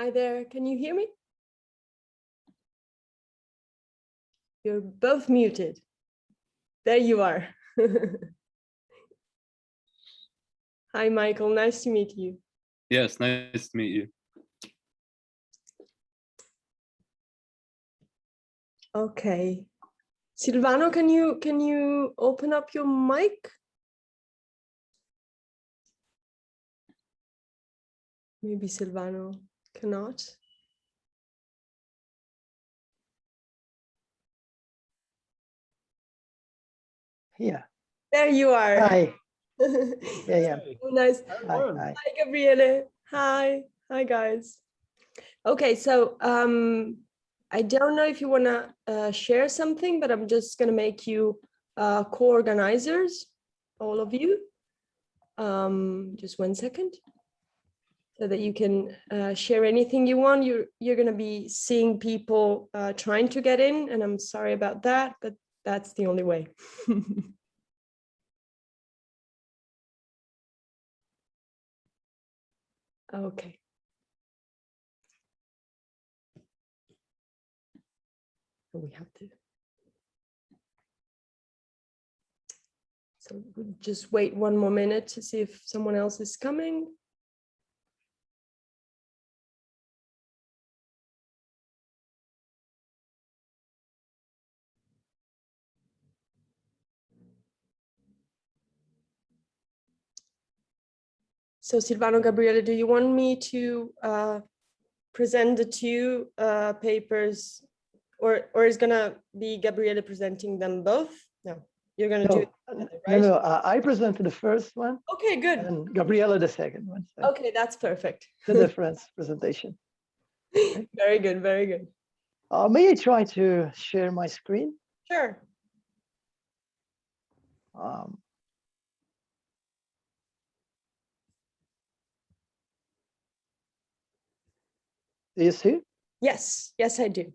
Hi there, can you hear me? You're both muted. There you are. Hi, Michael, nice to meet you. Yes, nice to meet you. Okay. Silvano, can you open up your mic? Maybe Silvano cannot. Yeah. There you are. Hi. Yeah. Oh, nice. Hi. Hi, Gabriele. Hi. Hi, guys. Okay, so I don't know if you want to share something, but I'm just going to make you co-organizers, all of you. Just 1 second, so that you can share anything you want. You're going to be seeing people trying to get in, and I'm sorry about that, but that's the only way. Okay. We have to. So we'll just wait 1 more minute to see if someone else is coming. So Silvano, Gabriele, do you want me to present the two papers, or is gonna be Gabriele presenting them both? No, you're gonna do it together, right? No, I presented the first one. Okay, good. And Gabriella the second one. So Okay, that's perfect. the difference presentation. Very good, very good. May I try to share my screen? Sure. Do you see? Yes, yes, I do.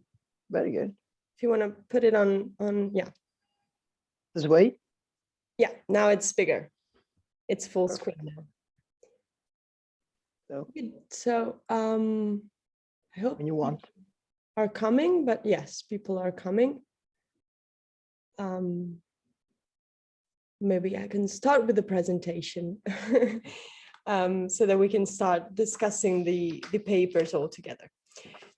Very good. If you want to put it on, yeah. This way? Yeah, now it's bigger. It's full screen now. So, so I hope when you want. Are coming, but yes, people are coming. Maybe I can start with the presentation so that we can start discussing the papers all together.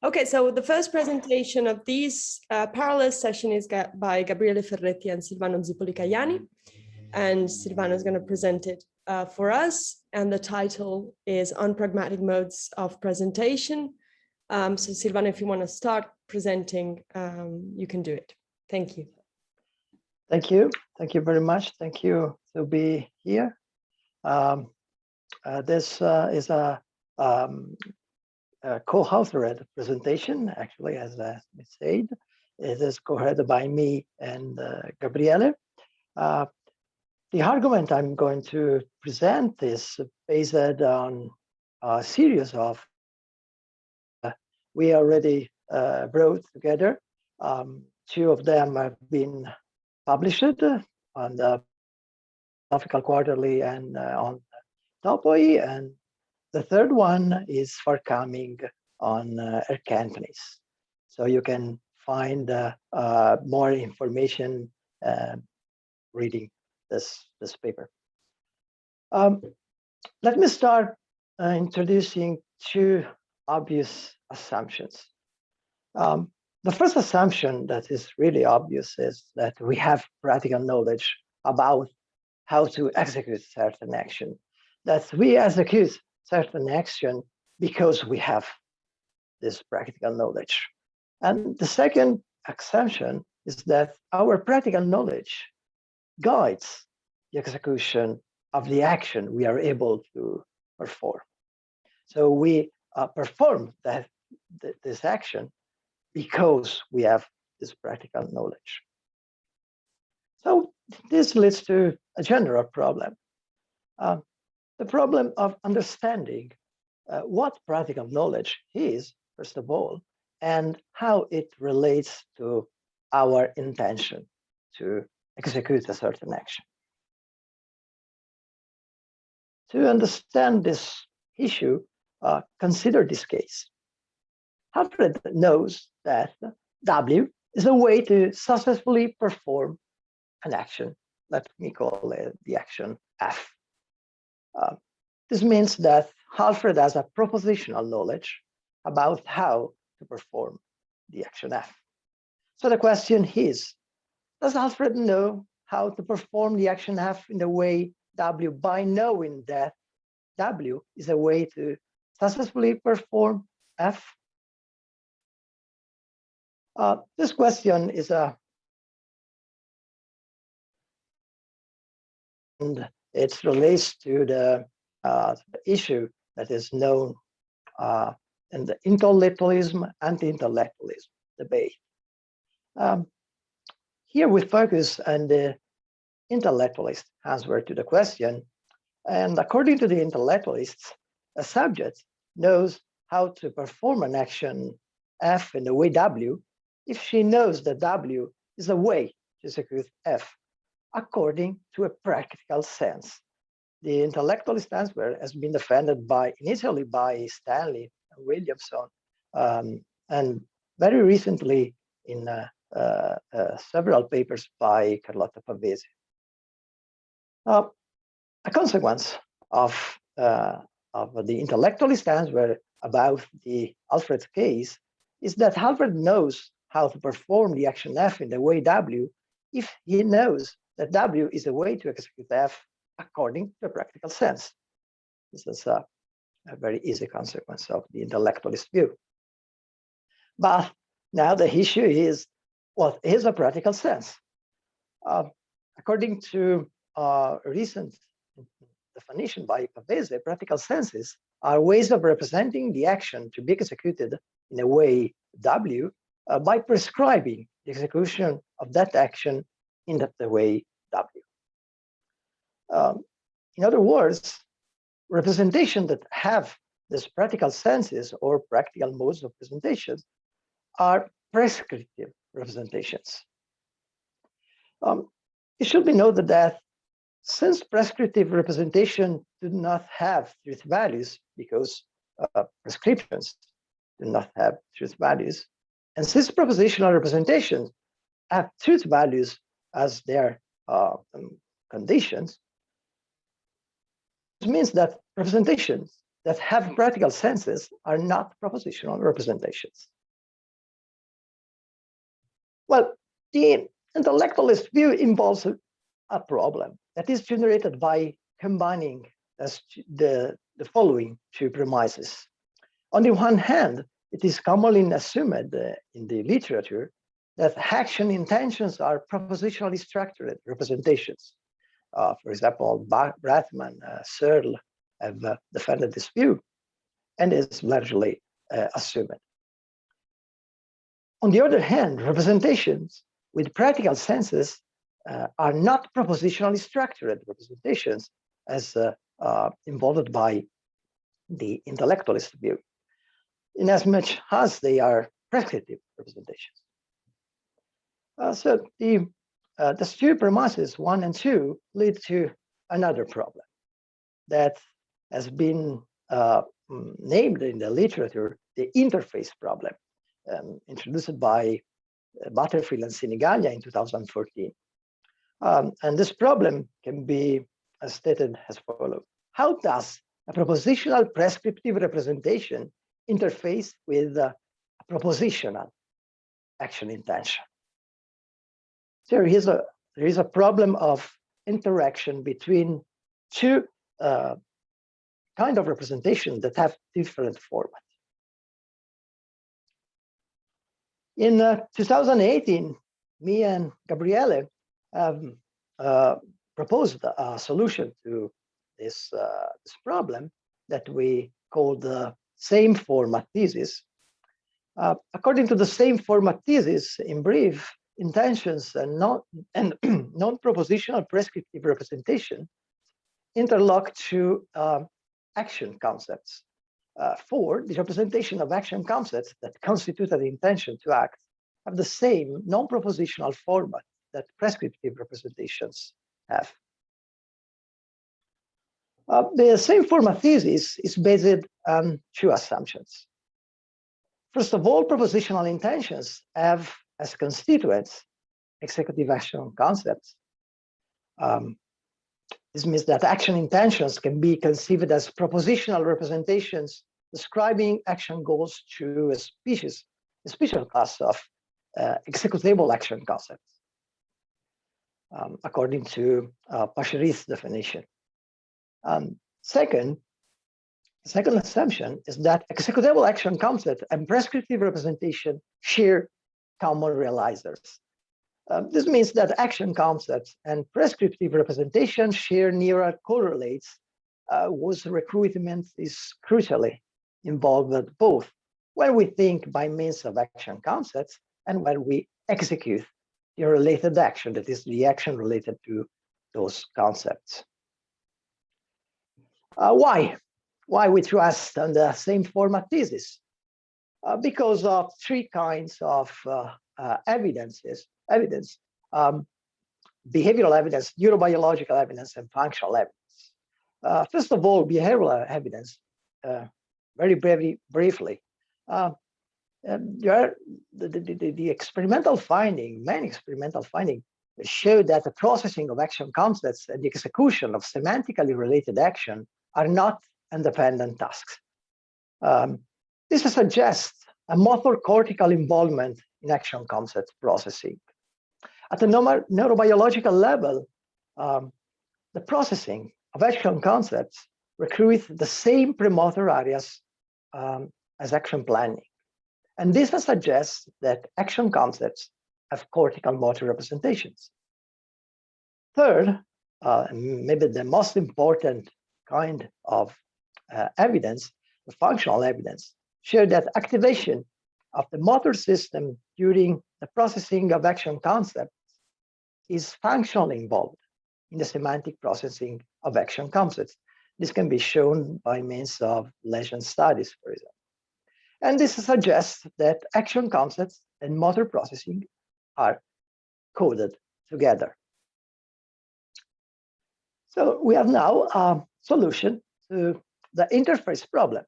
Okay, so the first presentation of these parallel session is by Gabriele Ferretti and Silvano Zipoli Caiani, and Silvano is going to present it for us, and the title is On Pragmatic Modes of Presentation. So Silvano, if you want to start presenting, you can do it. Thank you. Thank you. Thank you very much. Thank you to be here. This is a co-authored presentation, actually, as I said. It is co-headed by me and Gabriele. The argument I'm going to present is based on a series of we already brought together. Two of them have been published on the Philosophical Quarterly and on Topoi, and the third one is forthcoming on Erkenntnis. So you can find more information reading this paper. Let me start introducing two obvious assumptions. The first assumption that is really obvious is that we have practical knowledge about how to execute certain action, that we execute certain action because we have this practical knowledge. And the second assumption is that our practical knowledge guides the execution of the action we are able to perform. So we perform this action because we have this practical knowledge. So this leads to a general problem. The problem of understanding what practical knowledge is, first of all, and how it relates to our intention to execute a certain action. To understand this issue, consider this case. Alfred knows that W is a way to successfully perform an action. Let me call it the action F. This means that Alfred has a propositional knowledge about how to perform the action F. So the question is, does Alfred know how to perform the action F in the way W by knowing that W is a way to successfully perform F? This question is and it relates to the issue that is known in the intellectualism, anti-intellectualism debate. Here we focus on the intellectualist answer to the question. And according to the intellectualists, a subject knows how to perform an action F in the way W if she knows that W is a way to execute F according to a practical sense. The intellectualist answer has been defended initially by Stanley and Williamson, and very recently in several papers by Carlotta Pavesi. A consequence of the intellectualist answer about the Alfred case is that Alfred knows how to perform the action F in the way W if he knows that W is a way to execute F according to a practical sense. This is a very easy consequence of the intellectualist view. But now the issue is, what is a practical sense? According to a recent definition by Pavese, practical senses are ways of representing the action to be executed in a way W by prescribing the execution of that action in the way W. In other words, representations that have these practical senses or practical modes of presentation are prescriptive representations. It should be noted that since prescriptive representation do not have truth values because prescriptions do not have truth values, and since propositional representations have truth values as their conditions, this means that representations that have practical senses are not propositional representations. Well, the intellectualist view involves a problem that is generated by combining the following two premises. On the one hand, it is commonly assumed in the literature that action intentions are propositionally structured representations. For example, Brathman, Searle have defended this view, and is largely assumed. On the other hand, representations with practical senses are not propositionally structured representations as involved by the intellectualist view, inasmuch as they are prescriptive representations. So the two premises 1 and 2 lead to another problem that has been named in the literature the interface problem, introduced by Butterfield and Sinigaglia in 2014. And this problem can be stated as follows. How does a propositional prescriptive representation interface with a propositional action intention? There is a problem of interaction between two kind of representations that have different formats. In 2018, me and Gabriele proposed a solution to this problem that we called the same format thesis. According to the same format thesis, in brief, intentions and non-propositional prescriptive representation interlock to action concepts. For the representation of action concepts that constitute an intention to act have the same non-propositional format that prescriptive representations have. The same format thesis is based on two assumptions. First of all, propositional intentions have as constituents executive action concepts. This means that action intentions can be conceived as propositional representations describing action goals to a special class of executable action concepts, according to Pachery's definition. Second assumption is that executable action concept and prescriptive representation share common realizers. This means that action concepts and prescriptive representation share neural correlates whose recruitment is crucially involved with both when we think by means of action concepts and when we execute the related action, that is the action related to those concepts. Why we trust on the same format thesis? Because of three kinds of evidence, behavioral evidence, neurobiological evidence, and functional evidence. First of all, behavioral evidence, very briefly. There are the experimental finding, many experimental findings show that the processing of action concepts and the execution of semantically related action are not independent tasks. This suggests a motor cortical involvement in action concept processing. At the neurobiological level, the processing of action concepts recruit the same premotor areas as action planning. And this suggests that action concepts have cortical motor representations. Third, maybe the most important kind of evidence, the functional evidence, show that activation of the motor system during the processing of action concepts is functionally involved in the semantic processing of action concepts. This can be shown by means of lesion studies, for example. And this suggests that action concepts and motor processing are coded together. So we have now a solution to the interface problem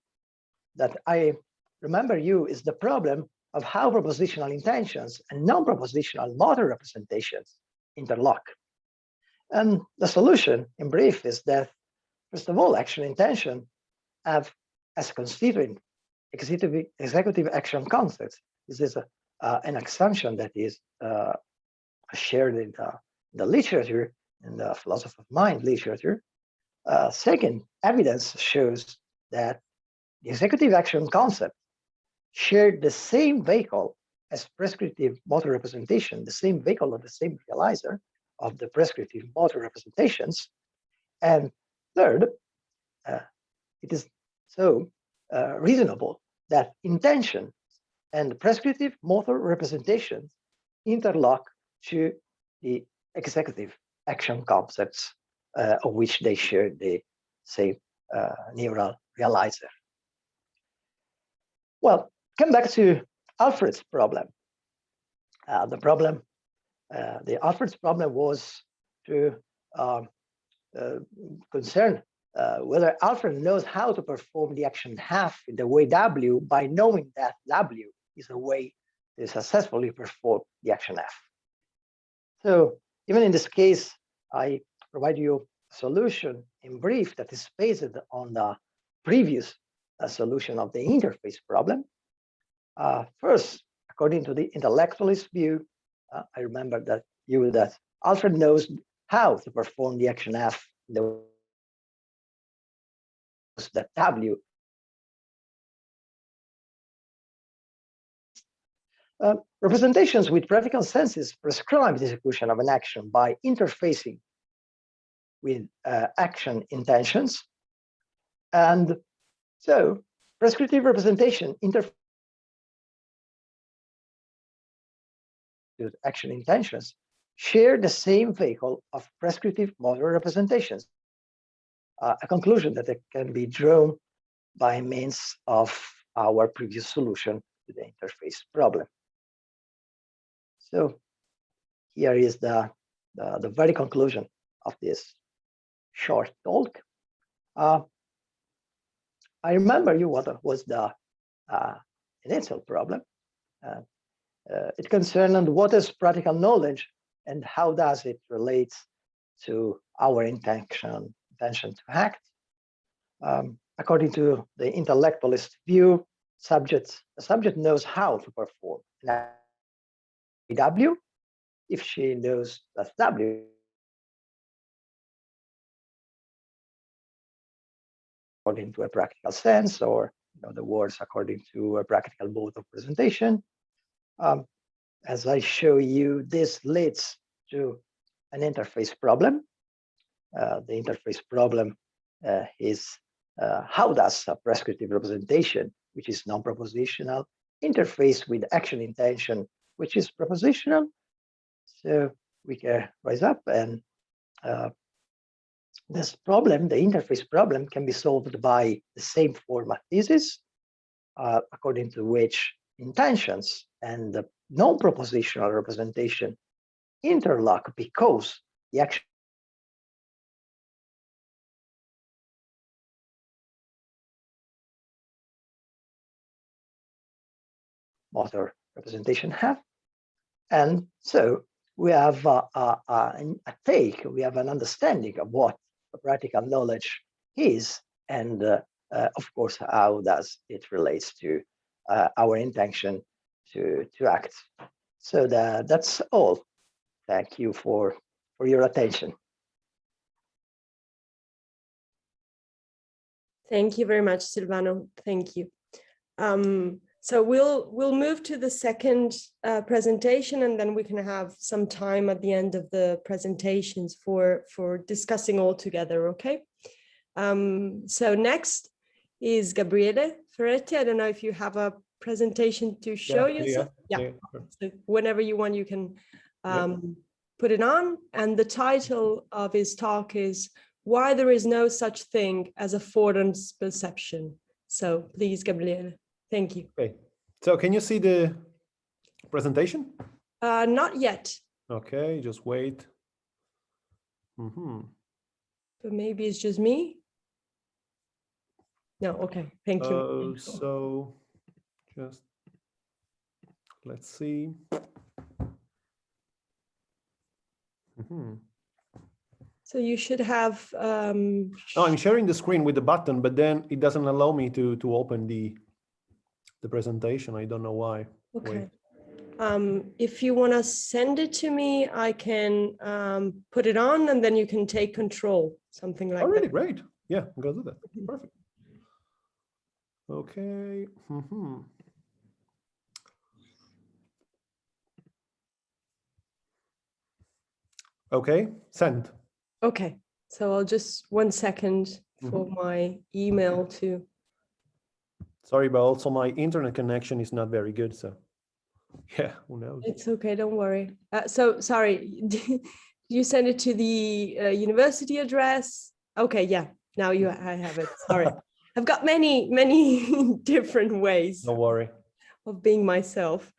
that I remember is the problem of how propositional intentions and non-propositional motor representations interlock. And the solution, in brief, is that, first of all, action intention have as constituent executive action concepts. This is an assumption that is shared in the literature, in the philosophy of mind literature. Second, evidence shows that the executive action concept share the same vehicle as prescriptive motor representation, the same vehicle of the same realizer of the prescriptive motor representations. And third, it is so reasonable that intention and prescriptive motor representations interlock to the executive action concepts of which they share the same neural realizer. Well, come back to Alfred's problem. The Alfred's problem was to concern whether Alfred knows how to perform the action half in the way W by knowing that W is a way to successfully perform the action F. So even in this case, I provide you a solution in brief that is based on the previous solution of the interface problem. First, according to the intellectualist view, I remember that Alfred knows how to perform the action F in the way that W. Representations with practical senses prescribe the execution of an action by interfacing with action intentions. And so prescriptive representation interfaces with action intentions share the same vehicle of prescriptive motor representations. A conclusion that can be drawn by means of our previous solution to the interface problem. So here is the very conclusion of this short talk. I remember what was the initial problem. It concerns what is practical knowledge and how does it relate to our intention to act. According to the intellectualist view, the subject knows how to perform W if she knows that W according to a practical sense, or in other words, according to a practical mode of presentation. As I show you, this leads to an interface problem. The interface problem is how does a prescriptive representation, which is non-propositional, interface with action intention, which is propositional? So we can rise up, and this problem, the interface problem, can be solved by the same format thesis, according to which intentions and the non-propositional representation interlock because the action motor representation have. And so we have we have an understanding of what practical knowledge is, and of course, how does it relates to our intention to act. So that's all. Thank you for your attention. Thank you very much, Silvano. Thank you. So we'll move to the second presentation, and then we can have some time at the end of the presentations for discussing all together, okay? So next is Gabriele Ferretti. I don't know if you have a presentation to show yourself. Yeah. So whenever you want, you can put it on. And the title of his talk is Why There Is No Such Thing as Affordance Perception. So please, Gabriele. Thank you. Okay, so can you see the presentation? Not yet. Okay, just wait. But maybe it's just me. No, okay, thank you. So just let's see. So you should have. Oh, I'm sharing the screen with the button, but then it doesn't allow me to open the presentation. I don't know why. Okay. Wait. If you want to send it to me, I can put it on, and then you can take control, something like Really that. great. Yeah, I'm gonna do that. Perfect. Okay. Okay, send. Okay, so I'll just 1 second for my email to. Sorry, but also my internet connection is not very good, so yeah, who knows? It's okay, don't worry. So sorry, you send it to the university address? Okay, yeah, now I have it. Sorry, I've got many different ways. Don't worry. Of being myself.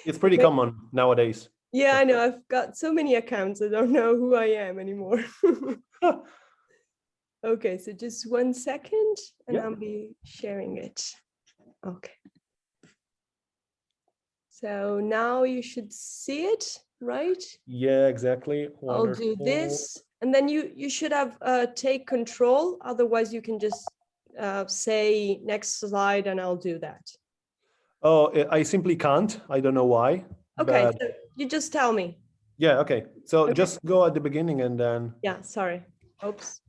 It's pretty common nowadays. Yeah, I know. I've got so many accounts. I don't know who I am anymore. Okay, so just 1 second, and I'll be sharing it. Okay. So now you should see it, right? Yeah, exactly. Wonderful. I'll do this, and then you should have take control. Otherwise, you can just say next slide, and I'll do that. Oh, I simply can't. I don't know why. Okay, but... so you just tell me. Yeah, okay. So just go at the beginning and then. Yeah, sorry. Oops.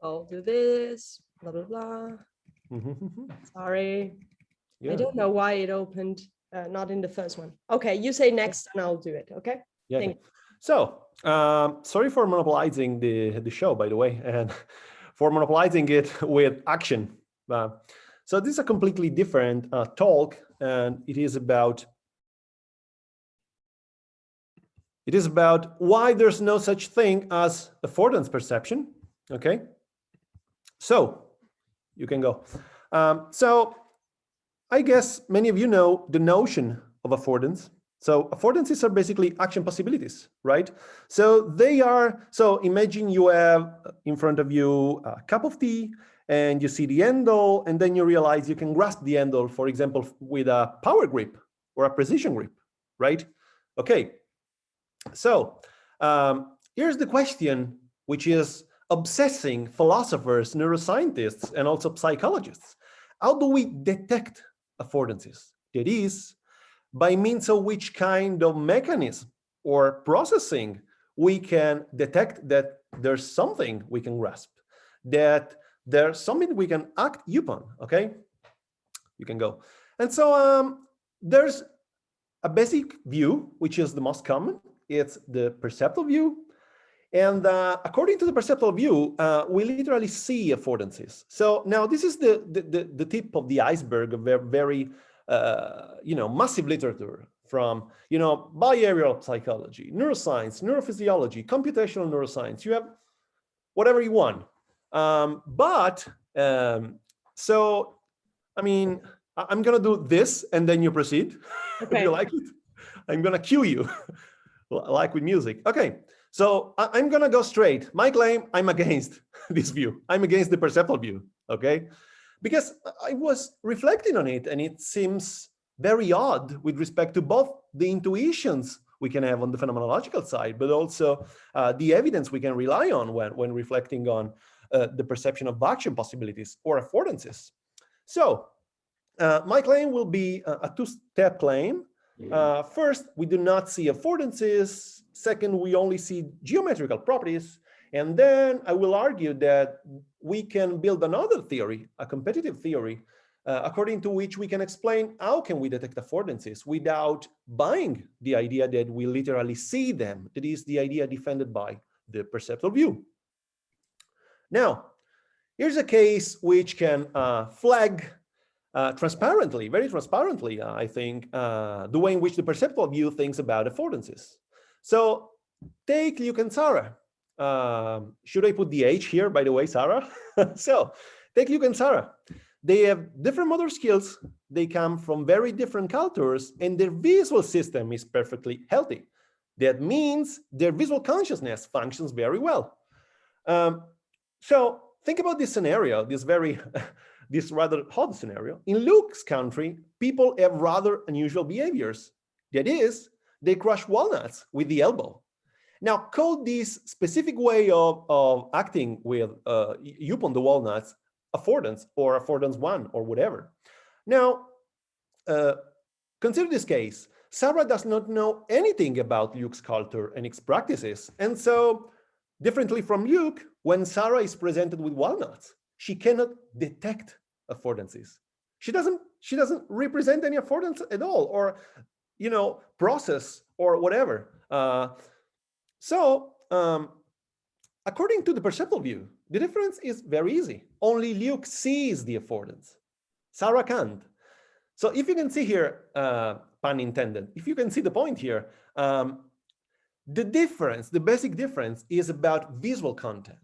I'll do this, blah, blah, blah. Sorry. Yeah. I don't know why it opened, not in the first one. Okay, you say next and I'll do it, okay? Yeah. Okay. So, sorry for monopolizing the show, by the way, and for monopolizing it with action. So this is a completely different talk, and it is about why there's no such thing as affordance perception, okay? So you can go. So I guess many of you know the notion of affordance. So affordances are basically action possibilities, right? So they are, so imagine you have in front of you a cup of tea and you see the handle, and then you realize you can grasp the handle, for example, with a power grip or a precision grip, right? Okay, so here's the question, which is obsessing philosophers, neuroscientists, and also psychologists. How do we detect affordances? That is, by means of which kind of mechanism or processing we can detect that there's something we can grasp, that there's something we can act upon, okay? You can go. And so there's a basic view, which is the most common. It's the perceptual view. And according to the perceptual view, we literally see affordances. So now this is the tip of the iceberg of very massive literature from, behavioral psychology, neuroscience, neurophysiology, computational neuroscience. You have whatever you want. So, I mean, I'm going to do this and then you proceed. Okay. If you like it, I'm going to cue you like with music. Okay. So I'm going to go straight. My claim, I'm against this view. I'm against the perceptual view, okay? Because I was reflecting on it, and it seems very odd with respect to both the intuitions we can have on the phenomenological side, but also the evidence we can rely on when reflecting on the perception of action possibilities or affordances. So my claim will be a two-step claim. First, we do not see affordances. Second, we only see geometrical properties. And then I will argue that we can build another theory, a competitive theory, according to which we can explain how can we detect affordances without buying the idea that we literally see them. That is the idea defended by the perceptual view. Now, here's a case which can flag transparently, very transparently, I think, the way in which the perceptual view thinks about affordances. So take Luke and Sarah. Should I put the H here, by the way, Sarah? So take Luke and Sarah. They have different motor skills. They come from very different cultures, and their visual system is perfectly healthy. That means their visual consciousness functions very well. So think about this scenario, this rather odd scenario. In Luke's country, people have rather unusual behaviors. That is, they crush walnuts with the elbow. Now, call this specific way of acting with upon the walnuts affordance or affordance one or whatever. Now, consider this case. Sarah does not know anything about Luke's culture and its practices. And so, differently from Luke, when Sarah is presented with walnuts, she cannot detect affordances. She doesn't represent any affordance at all, or process or whatever. So according to the perceptual view, the difference is very easy. Only Luke sees the affordance. Sarah can't. So if you can see here, pun intended, if you can see the point here, the difference, the basic difference is about visual content.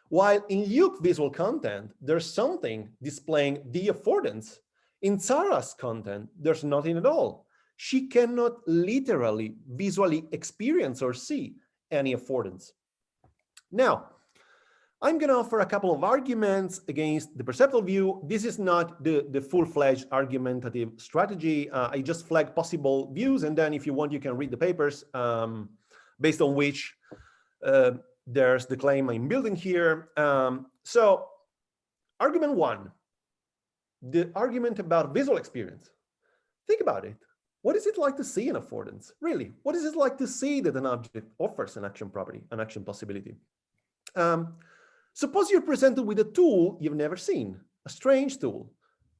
While in Luke's visual content, there's something displaying the affordance. In Sarah's content, there's nothing at all. She cannot literally visually experience or see any affordance. Now, I'm going to offer a couple of arguments against the perceptual view. This is not the full-fledged argumentative strategy. I just flag possible views, and then if you want, you can read the papers based on which there's the claim I'm building here. So argument one, the argument about visual experience. Think about it. What is it like to see an affordance? Really, what is it like to see that an object offers an action property, an action possibility? Suppose you're presented with a tool you've never seen, a strange tool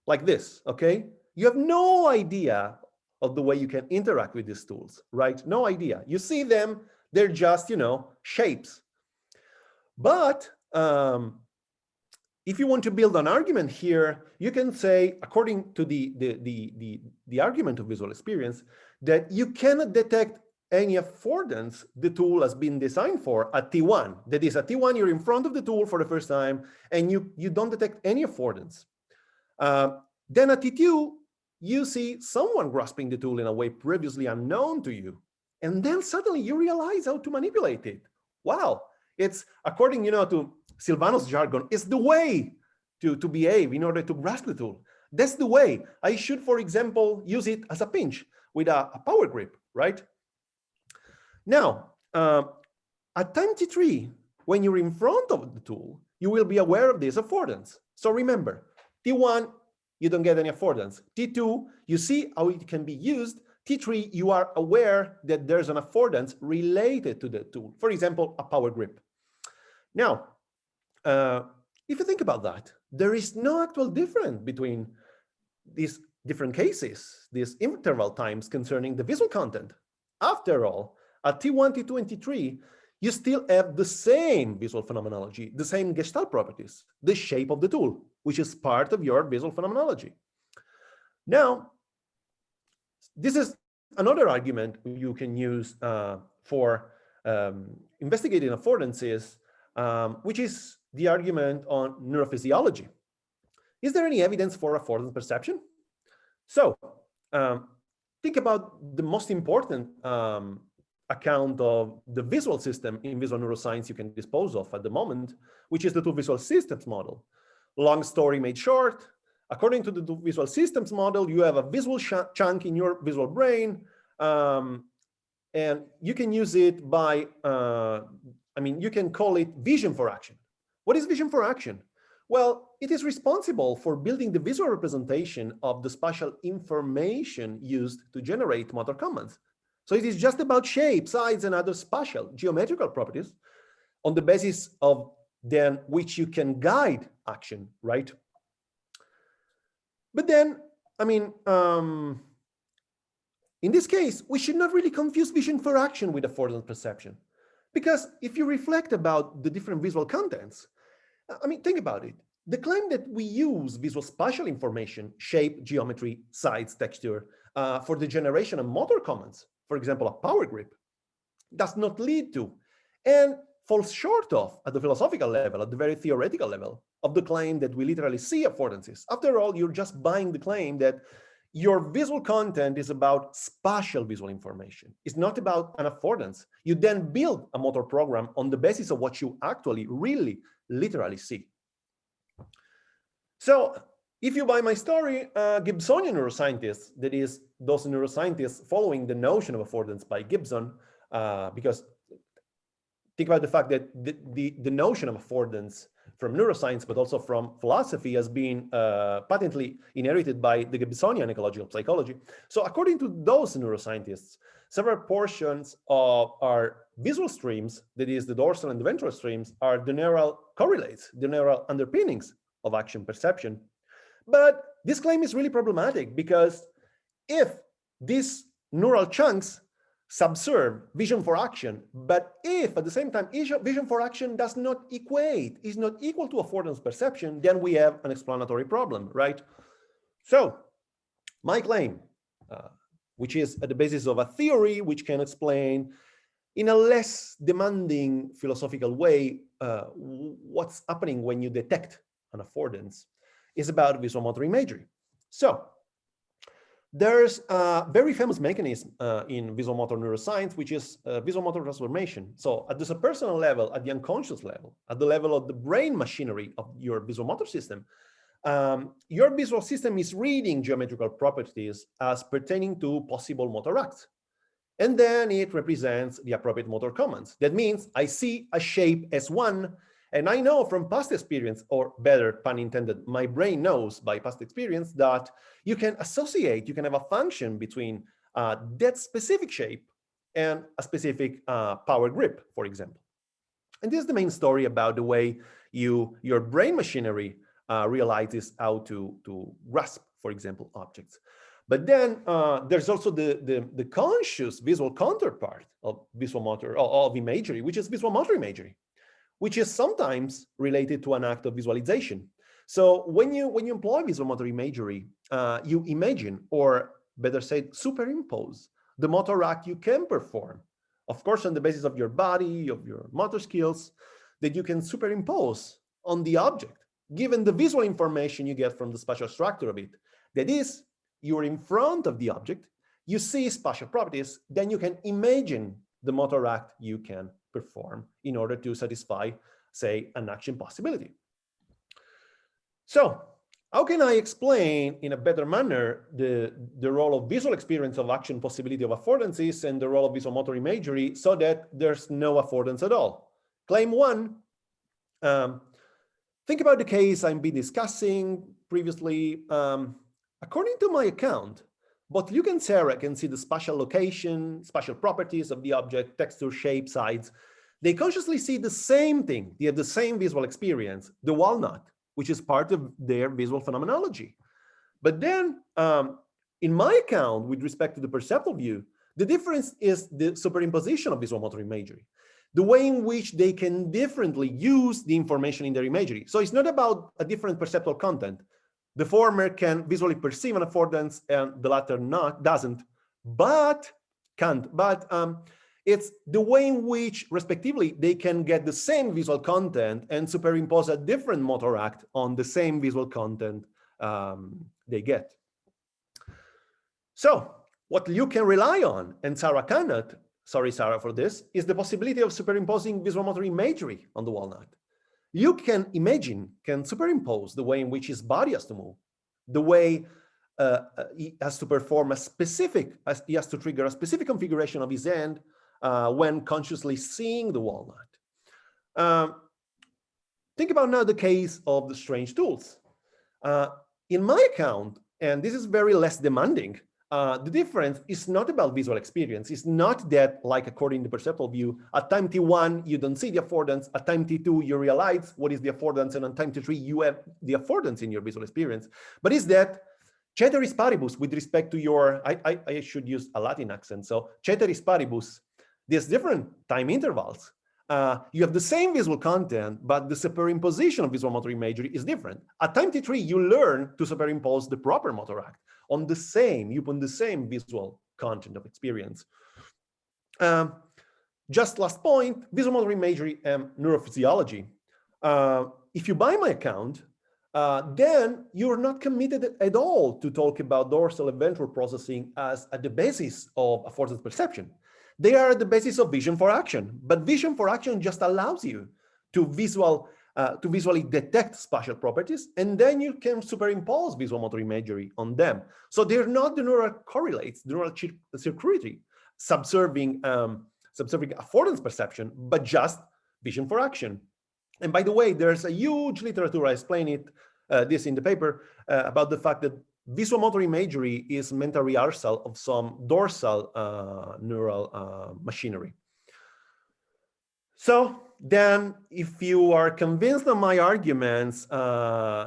like this, okay? You have no idea of the way you can interact with these tools, right? No idea. You see them, they're just, shapes. But if you want to build an argument here, you can say, according to the argument of visual experience, that you cannot detect any affordance the tool has been designed for at T1. That is, at T1, you're in front of the tool for the first time, and you don't detect any affordance. Then at T2, you see someone grasping the tool in a way previously unknown to you. And then suddenly you realize how to manipulate it. Wow. It's, according to Silvano's jargon, it's the way to behave in order to grasp the tool. That's the way I should, for example, use it as a pinch with a power grip, right? Now, at time T3, when you're in front of the tool, you will be aware of this affordance. So remember, T1, you don't get any affordance. T2, you see how it can be used. T3, you are aware that there's an affordance related to the tool. For example, a power grip. Now, if you think about that, there is no actual difference between these different cases, these interval times concerning the visual content. After all, at T1, T2, and T3, you still have the same visual phenomenology, the same Gestalt properties, the shape of the tool, which is part of your visual phenomenology. Now, this is another argument you can use for investigating affordances, which is the argument on neurophysiology. Is there any evidence for affordance perception? So think about the most important account of the visual system in visual neuroscience you can dispose of at the moment, which is the two visual systems model. Long story made short, according to the two visual systems model, you have a visual chunk in your visual brain, and you can use it by, you can call it vision for action. What is vision for action? Well, it is responsible for building the visual representation of the spatial information used to generate motor commands. So it is just about shape, size, and other spatial geometrical properties on the basis of then which you can guide action, right? But then, in this case, we should not really confuse vision for action with affordance perception. Because if you reflect about the different visual contents, think about it. The claim that we use visual spatial information, shape, geometry, size, texture, for the generation of motor commands, for example, a power grip, does not lead to, and falls short of, at the philosophical level, at the very theoretical level, of the claim that we literally see affordances. After all, you're just buying the claim that your visual content is about spatial visual information. It's not about an affordance. You then build a motor program on the basis of what you actually, really, literally see. So if you buy my story, Gibsonian neuroscientists, that is, those neuroscientists following the notion of affordance by Gibson, because think about the fact that the notion of affordance from neuroscience, but also from philosophy, has been patently inherited by the Gibsonian ecological psychology. So according to those neuroscientists, several portions of our visual streams, that is the dorsal and the ventral streams, are the neural correlates, the neural underpinnings of action perception. But this claim is really problematic because if these neural chunks subserve vision for action, but if at the same time vision for action does not equate, is not equal to affordance perception, then we have an explanatory problem, right? So my claim, which is at the basis of a theory which can explain in a less demanding philosophical way what's happening when you detect an affordance, is about visual motor imagery. So there's a very famous mechanism in visual motor neuroscience, which is visual motor transformation. So at the subpersonal level, at the unconscious level, at the level of the brain machinery of your visual motor system, your visual system is reading geometrical properties as pertaining to possible motor acts. And then it represents the appropriate motor commands. That means I see a shape S1, and I know from past experience, or better, pun intended, my brain knows by past experience that you can associate, you can have a function between that specific shape and a specific power grip, for example. And this is the main story about the way your brain machinery realizes how to grasp, for example, objects. But then there's also the conscious visual counterpart of visual motor, of imagery, which is visual motor imagery, which is sometimes related to an act of visualization. So when you employ visual motor imagery, you imagine, or better said, superimpose the motor act you can perform, of course, on the basis of your body, of your motor skills, that you can superimpose on the object, given the visual information you get from the spatial structure of it. That is, you're in front of the object, you see spatial properties, then you can imagine the motor act you can perform in order to satisfy, say, an action possibility. So how can I explain in a better manner the role of visual experience of action possibility of affordances and the role of visual motor imagery so that there's no affordance at all? Claim one, think about the case I've been discussing previously. According to my account, both Luke and Sarah can see the spatial location, spatial properties of the object, texture, shape, size. They consciously see the same thing. They have the same visual experience, the walnut, which is part of their visual phenomenology. But then in my account, with respect to the perceptual view, the difference is the superimposition of visual motor imagery, the way in which they can differently use the information in their imagery. So it's not about a different perceptual content. The former can visually perceive an affordance and the latter doesn't, but can't. But it's the way in which, respectively, they can get the same visual content and superimpose a different motor act on the same visual content they get. So what you can rely on, and Sarah cannot, sorry, Sarah, for this, is the possibility of superimposing visual motor imagery on the walnut. You can superimpose the way in which his body has to move, the way he has to perform he has to trigger a specific configuration of his hand when consciously seeing the walnut. Think about now the case of the strange tools. In my account, and this is very less demanding, the difference is not about visual experience. It's not that, like according to the perceptual view, at time t1, you don't see the affordance. At time t2, you realize what is the affordance. And on time t3, you have the affordance in your visual experience. But is that ceteris paribus with respect to your, I should use a Latin accent. So ceteris paribus, there's different time intervals. You have the same visual content, but the superimposition of visual motor imagery is different. At time t3, you learn to superimpose the proper motor act on the same visual content of experience. Just last point, visual motor imagery and neurophysiology. If you buy my account, then you're not committed at all to talk about dorsal and ventral processing as at the basis of affordance perception. They are at the basis of vision for action, but vision for action just allows you to visually detect spatial properties, and then you can superimpose visual motor imagery on them. So they're not the neural correlates, the neural circuitry subserving affordance perception, but just vision for action. And by the way, there's a huge literature, I explain this in the paper, about the fact that visual motor imagery is mental rehearsal of some dorsal neural machinery. So then, if you are convinced of my arguments,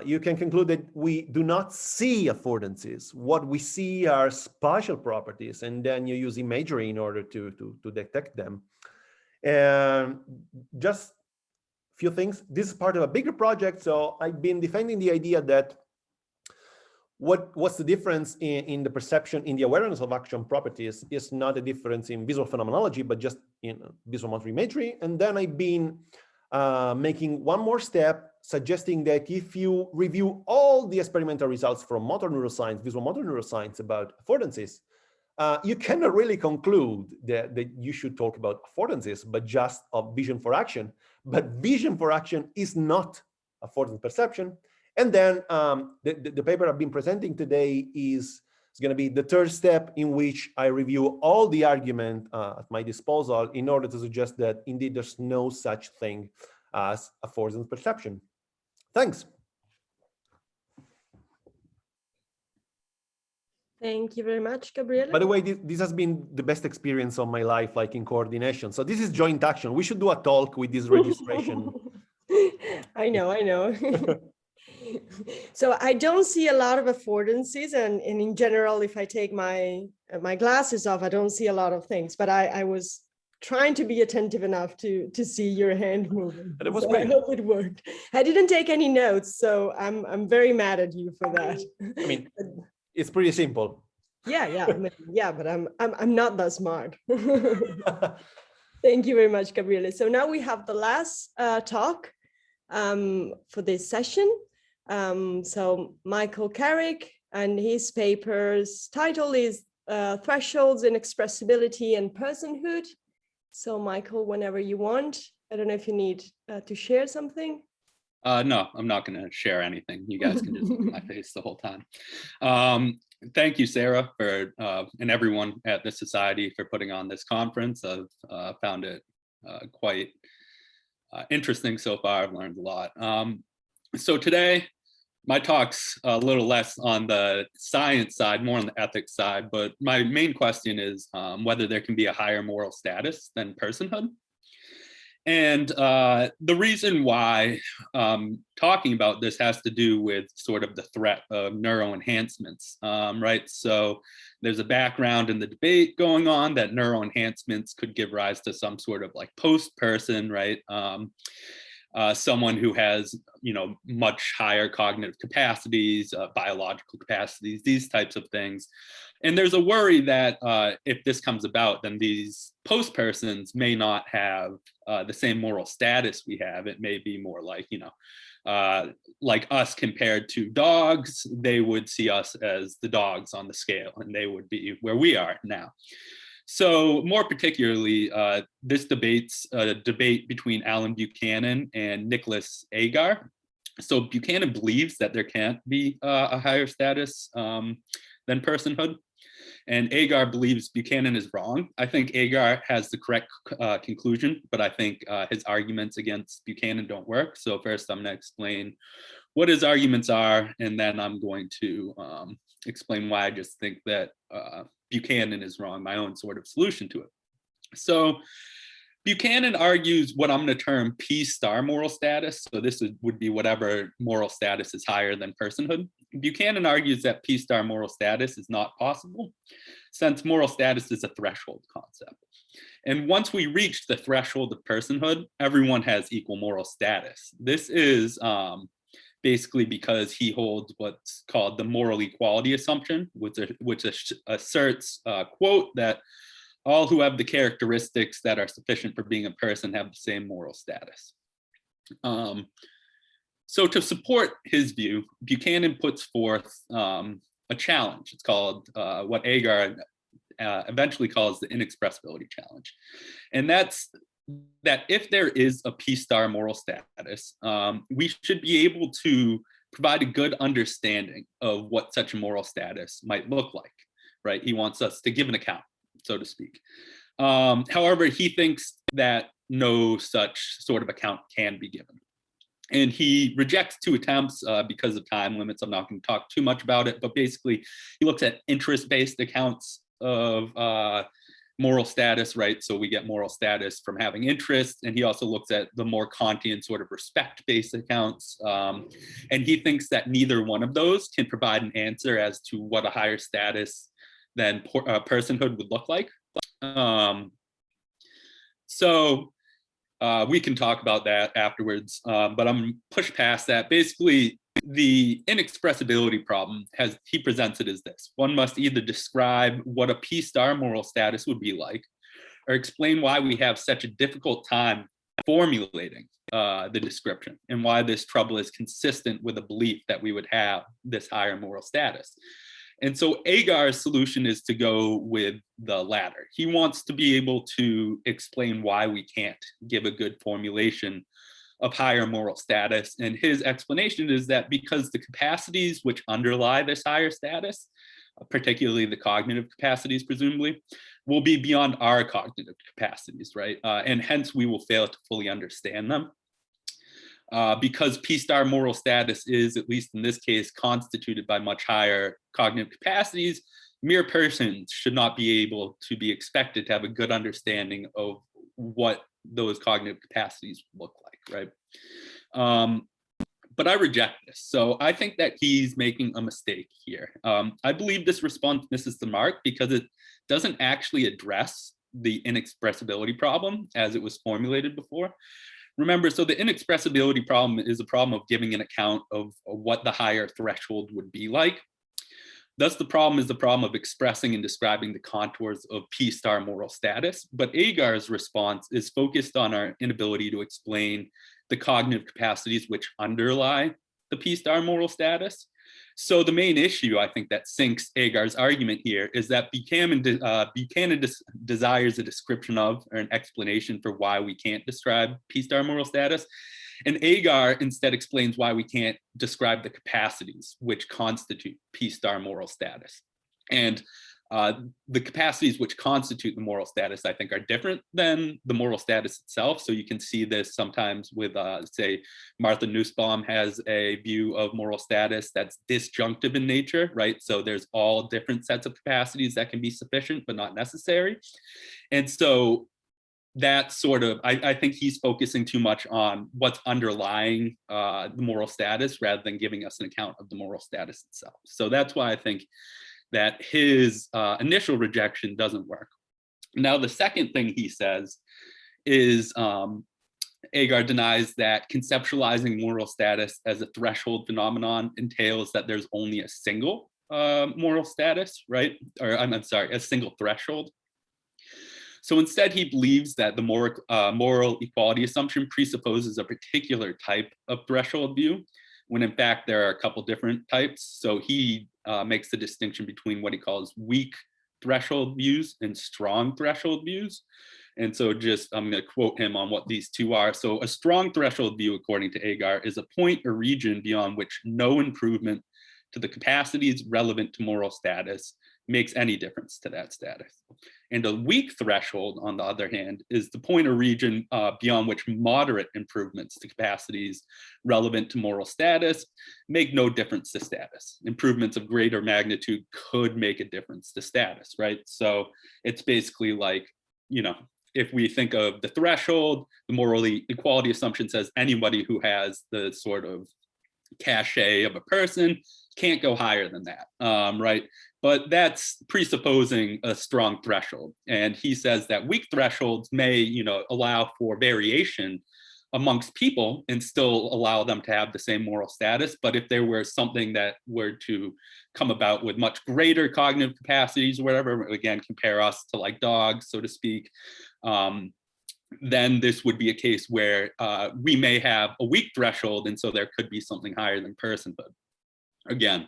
you can conclude that we do not see affordances. What we see are spatial properties, and then you use imagery in order to detect them. And just a few things. This is part of a bigger project, so I've been defending the idea that what's the difference in the perception, in the awareness of action properties is not a difference in visual phenomenology, but just in visual motor imagery. And then I've been making one more step, suggesting that if you review all the experimental results from motor neuroscience, visual motor neuroscience about affordances, you cannot really conclude that you should talk about affordances, but just of vision for action. But vision for action is not affordance perception. And then the paper I've been presenting today is going to be the third step in which I review all the argument at my disposal in order to suggest that indeed there's no such thing as affordance perception. Thanks. Thank you very much, Gabriele. By the way, this has been the best experience of my life, like in coordination. So this is joint action. We should do a talk with this registration. I know. So I don't see a lot of affordances, and in general, if I take my glasses off, I don't see a lot of things. But I was trying to be attentive enough to see your hand moving. And it was so great. I hope it worked. I didn't take any notes, so I'm very mad at you for that. I mean, it's pretty simple. Yeah, but I'm not that smart. Thank you very much, Gabriele. So now we have the last talk for this session. So Michael Carrick, and his paper's title is Thresholds, Inexpressibility, and Personhood. So Michael, whenever you want, I don't know if you need to share something. No, I'm not going to share anything. You guys can just look at my face the whole time. Thank you, Sarah, for and everyone at the Society for putting on this conference. I've found it quite interesting so far. I've learned a lot. So today, my talk's a little less on the science side, more on the ethics side, but my main question is whether there can be a higher moral status than personhood. And the reason why talking about this has to do with sort of the threat of neuroenhancements, right? So there's a background in the debate going on that neuroenhancements could give rise to some sort of like post-person, right? Someone who has, you know, much higher cognitive capacities, biological capacities, these types of things. And there's a worry that if this comes about, then these post-persons may not have the same moral status we have. It may be more like, you know, like us compared to dogs. They would see us as the dogs on the scale, and they would be where we are now. So more particularly, this debate's a debate between Alan Buchanan and Nicholas Agar. So Buchanan believes that there can't be a higher status than personhood. And Agar believes Buchanan is wrong. I think Agar has the correct conclusion, but I think his arguments against Buchanan don't work. So first I'm going to explain what his arguments are, and then I'm going to explain why I just think that Buchanan is wrong, my own sort of solution to it. So Buchanan argues what I'm going to term P-star moral status. So this would be whatever moral status is higher than personhood. Buchanan argues that P-star moral status is not possible, since moral status is a threshold concept. And once we reach the threshold of personhood, everyone has equal moral status. This is basically because he holds what's called the moral equality assumption, which asserts, quote, that all who have the characteristics that are sufficient for being a person have the same moral status. So to support his view, Buchanan puts forth a challenge. It's called what Agar eventually calls the inexpressibility challenge. And that's that if there is a P-star moral status, we should be able to provide a good understanding of what such a moral status might look like, right? He wants us to give an account, so to speak. However, he thinks that no such sort of account can be given. And he rejects two attempts because of time limits. I'm not going to talk too much about it, but basically he looks at interest-based accounts of moral status, right? So we get moral status from having interest. And he also looks at the more Kantian sort of respect-based accounts. And he thinks that neither one of those can provide an answer as to what a higher status than personhood would look like. So we can talk about that afterwards, but I'm gonna push past that. Basically, the inexpressibility problem he presents it as this: one must either describe what a P-star moral status would be like, or explain why we have such a difficult time formulating the description, and why this trouble is consistent with a belief that we would have this higher moral status. And so Agar's solution is to go with the latter. He wants to be able to explain why we can't give a good formulation of higher moral status. And his explanation is that because the capacities which underlie this higher status, particularly the cognitive capacities, presumably, will be beyond our cognitive capacities, right? And hence we will fail to fully understand them. Because P-star moral status is, at least in this case, constituted by much higher cognitive capacities, mere persons should not be able to be expected to have a good understanding of what those cognitive capacities look like, right? But I reject this. So I think that he's making a mistake here. I believe this response misses the mark because it doesn't actually address the inexpressibility problem as it was formulated before. Remember, so the inexpressibility problem is a problem of giving an account of what the higher threshold would be like. Thus, the problem is the problem of expressing and describing the contours of P-star moral status. But Agar's response is focused on our inability to explain the cognitive capacities which underlie the P-star moral status. So the main issue, I think, that sinks Agar's argument here is that Buchanan desires a description of, or an explanation for why we can't describe P-star moral status. And Agar instead explains why we can't describe the capacities which constitute P-star moral status. And the capacities which constitute the moral status, I think, are different than the moral status itself. So you can see this sometimes with, say, Martha Nussbaum has a view of moral status that's disjunctive in nature, right? So there's all different sets of capacities that can be sufficient, but not necessary. And so that sort of, I think he's focusing too much on what's underlying the moral status rather than giving us an account of the moral status itself. So that's why I think that his initial rejection doesn't work. Now, the second thing he says is Agar denies that conceptualizing moral status as a threshold phenomenon entails that there's only a single moral status, right? Or I'm sorry, a single threshold. So instead, he believes that the moral equality assumption presupposes a particular type of threshold view, when in fact there are a couple different types. So he makes the distinction between what he calls weak threshold views and strong threshold views. And so just, I'm going to quote him on what these two are. So a strong threshold view, according to Agar, is a point or region beyond which no improvement to the capacities relevant to moral status makes any difference to that status. And a weak threshold, on the other hand, is the point or region beyond which moderate improvements to capacities relevant to moral status make no difference to status. Improvements of greater magnitude could make a difference to status, right? So it's basically like, you know, if we think of the threshold, the moral equality assumption says anybody who has the sort of cachet of a person can't go higher than that, right? But that's presupposing a strong threshold. And he says that weak thresholds may, you know, allow for variation amongst people and still allow them to have the same moral status. But if there were something that were to come about with much greater cognitive capacities or whatever, again, compare us to like dogs, so to speak, then this would be a case where we may have a weak threshold, and so there could be something higher than personhood. Again,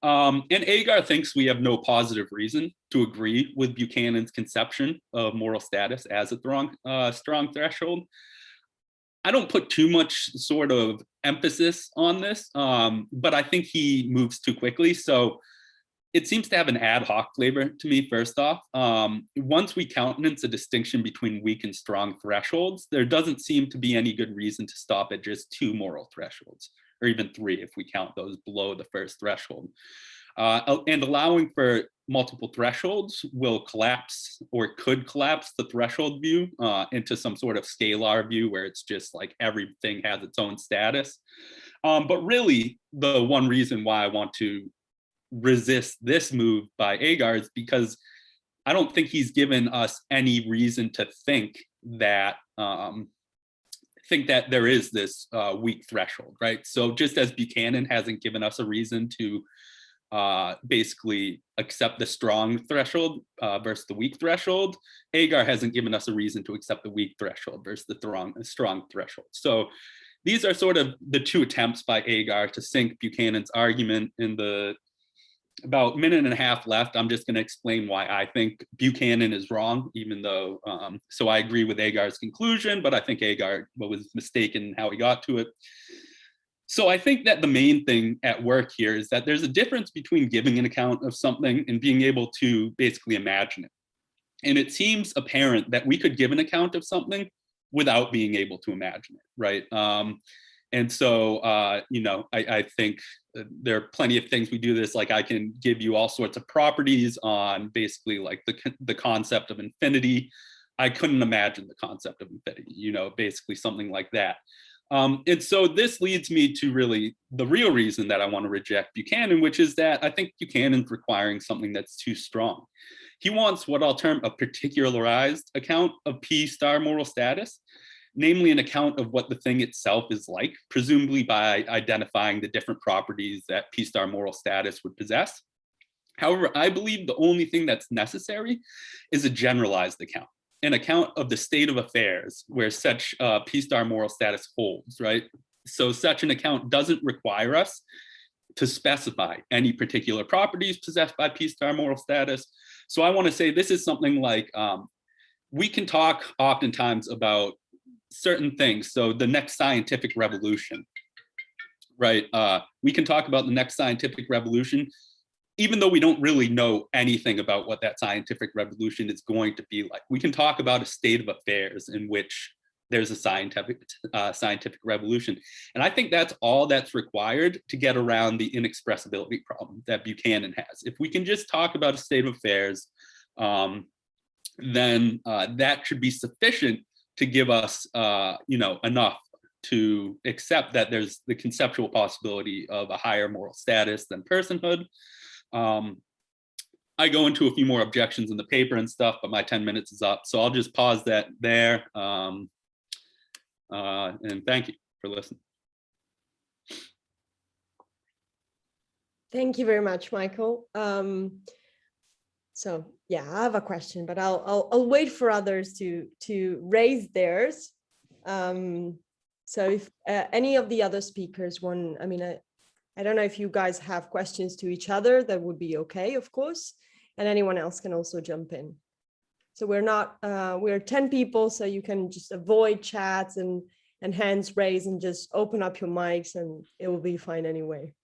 and Agar thinks we have no positive reason to agree with Buchanan's conception of moral status as a strong threshold. I don't put too much sort of emphasis on this, but I think he moves too quickly. So it seems to have an ad hoc flavor to me, first off. Once we countenance a distinction between weak and strong thresholds, there doesn't seem to be any good reason to stop at just 2 moral thresholds, or even 3 if we count those below the first threshold. And allowing for multiple thresholds will collapse or could collapse the threshold view into some sort of scalar view where it's just like everything has its own status. But really, the one reason why I want to resist this move by Agar is because I don't think he's given us any reason to think that there is this weak threshold, right? So just as Buchanan hasn't given us a reason to basically accept the strong threshold versus the weak threshold, Agar hasn't given us a reason to accept the weak threshold versus the strong threshold. So these are sort of the 2 attempts by Agar to sink Buchanan's argument. In the about 1.5 minutes left, I'm just going to explain why I think Buchanan is wrong, even though, so I agree with Agar's conclusion, but I think Agar was mistaken in how he got to it. So I think that the main thing at work here is that there's a difference between giving an account of something and being able to basically imagine it. And it seems apparent that we could give an account of something without being able to imagine it, right? And so, you know, I think there are plenty of things we do this, like I can give you all sorts of properties on basically like the concept of infinity. I couldn't imagine the concept of infinity, you know, basically something like that. And so this leads me to really the real reason that I want to reject Buchanan, which is that I think Buchanan's requiring something that's too strong. He wants what I'll term a particularized account of P-star moral status, namely an account of what the thing itself is like, presumably by identifying the different properties that P-star moral status would possess. However, I believe the only thing that's necessary is a generalized account, an account of the state of affairs where such P-star moral status holds, right? So such an account doesn't require us to specify any particular properties possessed by P-star moral status. So I want to say this is something like, we can talk oftentimes about certain things. So the next scientific revolution, right? We can talk about the next scientific revolution, even though we don't really know anything about what that scientific revolution is going to be like. We can talk about a state of affairs in which there's a scientific revolution. And I think that's all that's required to get around the inexpressibility problem that Buchanan has. If we can just talk about a state of affairs, then that should be sufficient to give us enough to accept that there's the conceptual possibility of a higher moral status than personhood. I go into a few more objections in the paper and stuff, but my 10 minutes is up. So I'll just pause that there. And thank you for listening. Thank you very much, Michael. So yeah, I have a question, but I'll wait for others to raise theirs. So if any of the other speakers want, I don't know if you guys have questions to each other, that would be okay, of course. And anyone else can also jump in. So we're 10 people, so you can just avoid chats and hands raised and just open up your mics and it will be fine anyway.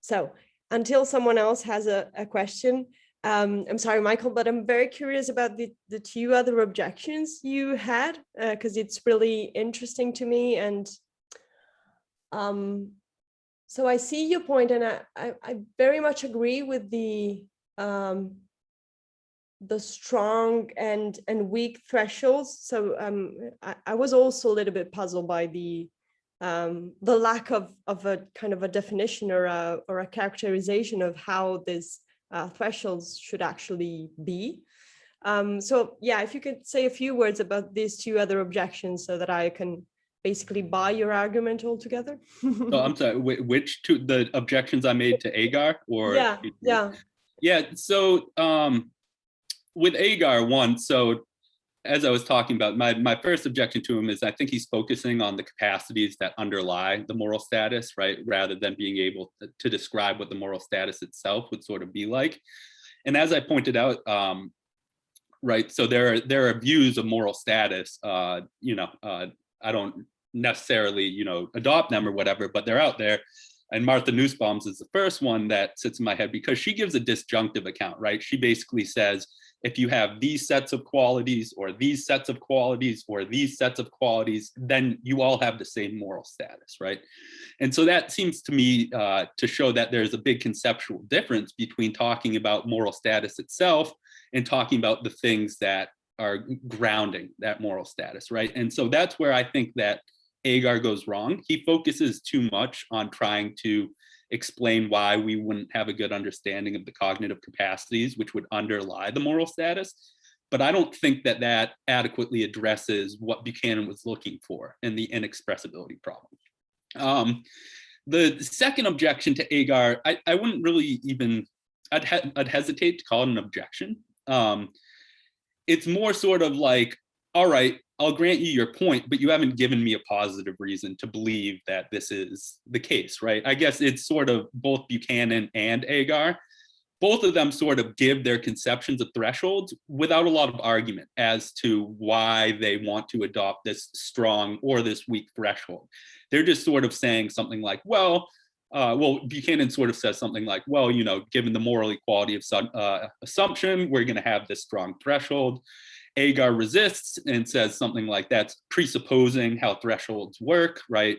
So until someone else has a question, I'm sorry, Michael, but I'm very curious about the two other objections you had, because it's really interesting to me. And so I see your point, and I very much agree with the strong and weak thresholds. So I was also a little bit puzzled by the lack of a kind of a definition or a characterization of how this thresholds should actually be. So yeah, if you could say a few words about these two other objections so that I can basically buy your argument altogether. So I'm sorry, which two, the objections I made to Agar? Or yeah. So with Agar, one, so as I was talking about, my first objection to him is I think he's focusing on the capacities that underlie the moral status, right? Rather than being able to describe what the moral status itself would sort of be like. And as I pointed out, right, so there are views of moral status, I don't necessarily, adopt them or whatever, but they're out there. And Martha Nussbaum's is the first one that sits in my head because she gives a disjunctive account, right? She basically says, if you have these sets of qualities or these sets of qualities or these sets of qualities, then you all have the same moral status, right? And so that seems to me to show that there's a big conceptual difference between talking about moral status itself and talking about the things that are grounding that moral status, right? And so that's where I think that Agar goes wrong. He focuses too much on trying to explain why we wouldn't have a good understanding of the cognitive capacities which would underlie the moral status. But I don't think that that adequately addresses what Buchanan was looking for in the inexpressibility problem. The second objection to Agar, I wouldn't really even, I'd hesitate to call it an objection. It's more sort of like, all right, I'll grant you your point, but you haven't given me a positive reason to believe that this is the case, right? I guess it's sort of both Buchanan and Agar. Both of them sort of give their conceptions of thresholds without a lot of argument as to why they want to adopt this strong or this weak threshold. They're just sort of saying something like, well, Buchanan sort of says something like, well, given the moral equality of assumption, we're going to have this strong threshold. Agar resists and says something like that's presupposing how thresholds work, right?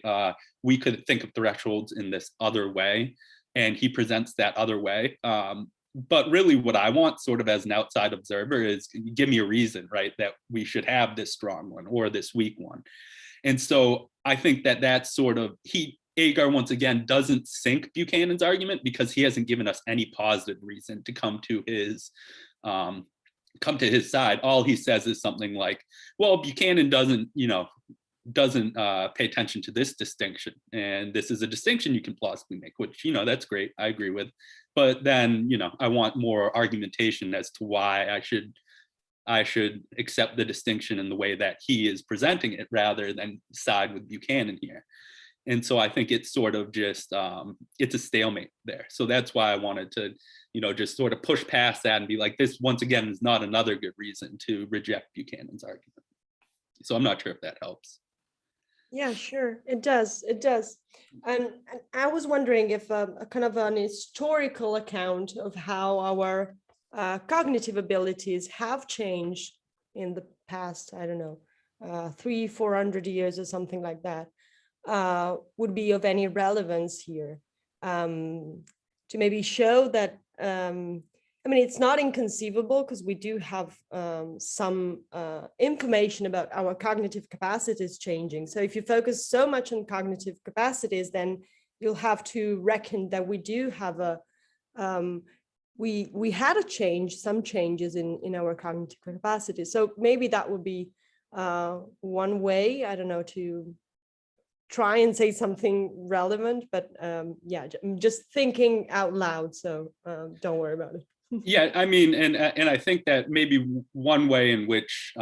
We could think of thresholds in this other way, and he presents that other way. But really what I want sort of as an outside observer is give me a reason, right, that we should have this strong one or this weak one. And so I think that that's sort of, Agar once again doesn't sink Buchanan's argument because he hasn't given us any positive reason to come to his side. All he says is something like, well, Buchanan doesn't pay attention to this distinction, and this is a distinction you can plausibly make, which, that's great, I agree with, but then, I want more argumentation as to why I should accept the distinction in the way that he is presenting it rather than side with Buchanan here. And so I think it's sort of just, it's a stalemate there. So that's why I wanted to, just sort of push past that and be like, this once again is not another good reason to reject Buchanan's argument. So I'm not sure if that helps. Yeah, sure. It does. It does. And I was wondering if a kind of an historical account of how our cognitive abilities have changed in the past, I don't know, 300-400 years or something like that, would be of any relevance here, to maybe show that, I mean, it's not inconceivable because we do have some information about our cognitive capacities changing. So if you focus so much on cognitive capacities, then you'll have to reckon that we do have a, we had a change, some changes in our cognitive capacity. So maybe that would be one way, I don't know, to try and say something relevant, but yeah, I'm just thinking out loud, so don't worry about it. Yeah, I mean, and I think that maybe one way in which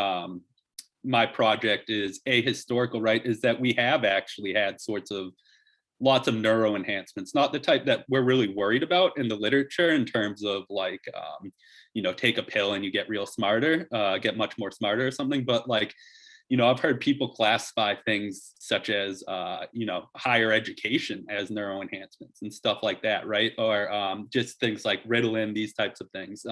my project is ahistorical, right, is that we have actually had sorts of lots of neuro enhancements, not the type that we're really worried about in the literature in terms of like, take a pill and you get real smarter, get much more smarter or something, but like, I've heard people classify things such as, higher education as neuro enhancements and stuff like that, right? Or just things like Ritalin, these types of things.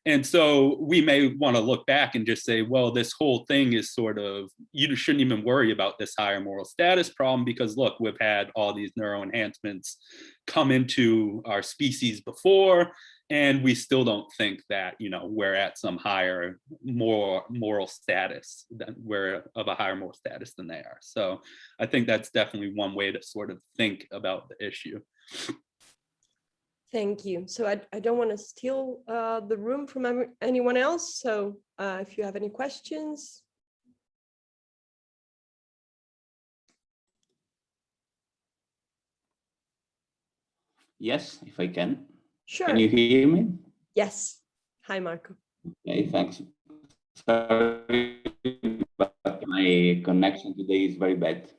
And so we may want to look back and just say, well, this whole thing is sort of, you shouldn't even worry about this higher moral status problem because look, we've had all these neuro enhancements come into our species before, and we still don't think that, we're at some higher moral status, that we're of a higher moral status than they are. So I think that's definitely one way to sort of think about the issue. Thank you. So I don't want to steal the room from anyone else. So if you have any questions. Yes, if I can. Sure. Can you hear me? Yes. Hi, Marco. Okay, thanks. Sorry, but my connection today is very bad,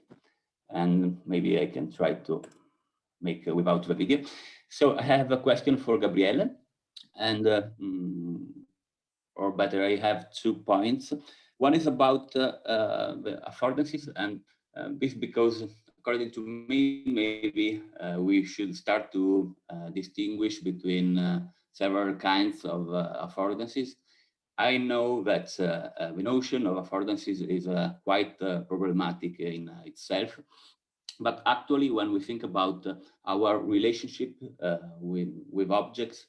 and maybe I can try to make without the video. So I have a question for Gabriele, and or better, I have 2 points. One is about the affordances, and this because according to me, maybe we should start to distinguish between several kinds of affordances. I know that the notion of affordances is quite problematic in itself, but actually when we think about our relationship with objects,